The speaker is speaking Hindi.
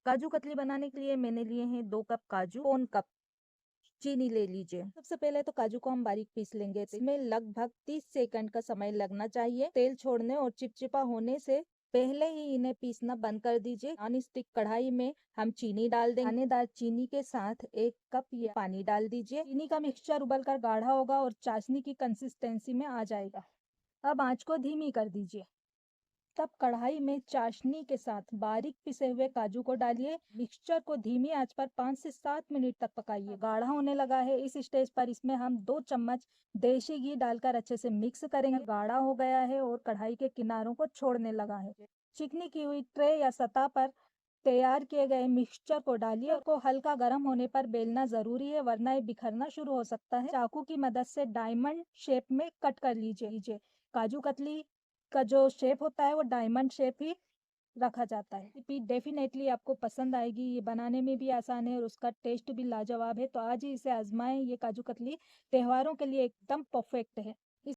काजू कतली बनाने के लिए मैंने लिए हैं 2 कप काजू, पौन कप चीनी ले लीजिए। सबसे पहले तो काजू को हम बारीक पीस लेंगे। इसमें लगभग 30 सेकंड का समय लगना चाहिए। तेल छोड़ने और चिपचिपा होने से पहले ही इन्हें पीसना बंद कर दीजिए। नॉन स्टिक कढ़ाई में हम चीनी डाल देंगे। दानेदार चीनी के साथ 1 कप या पानी डाल दीजिए। चीनी का मिक्सचर उबलकर गाढ़ा होगा और चाशनी की कंसिस्टेंसी में आ जाएगा। अब आंच को धीमी कर दीजिए। तब कढ़ाई में चाशनी के साथ बारीक पिसे हुए काजू को डालिए। मिक्सचर को धीमी आंच पर 5 से 7 मिनट तक पकाइए। गाढ़ा होने लगा है, इस स्टेज पर इसमें हम 2 चम्मच देसी घी डालकर अच्छे से मिक्स करेंगे। गाढ़ा हो गया है और कढ़ाई के किनारों को छोड़ने लगा है। चिकनी की हुई ट्रे या सतह पर तैयार किए गए मिक्सचर को डालिए और को हल्का गर्म होने पर बेलना जरूरी है, वरना ये बिखरना शुरू हो सकता है। चाकू की मदद से डायमंड शेप में कट कर लीजिए। काजू कतली का जो शेप होता है वो डायमंड शेप ही रखा जाता है। रेसिपी डेफिनेटली आपको पसंद आएगी। ये बनाने में भी आसान है और उसका टेस्ट भी लाजवाब है। तो आज ही इसे आजमाएं। ये काजू कतली त्योहारों के लिए एकदम परफेक्ट है।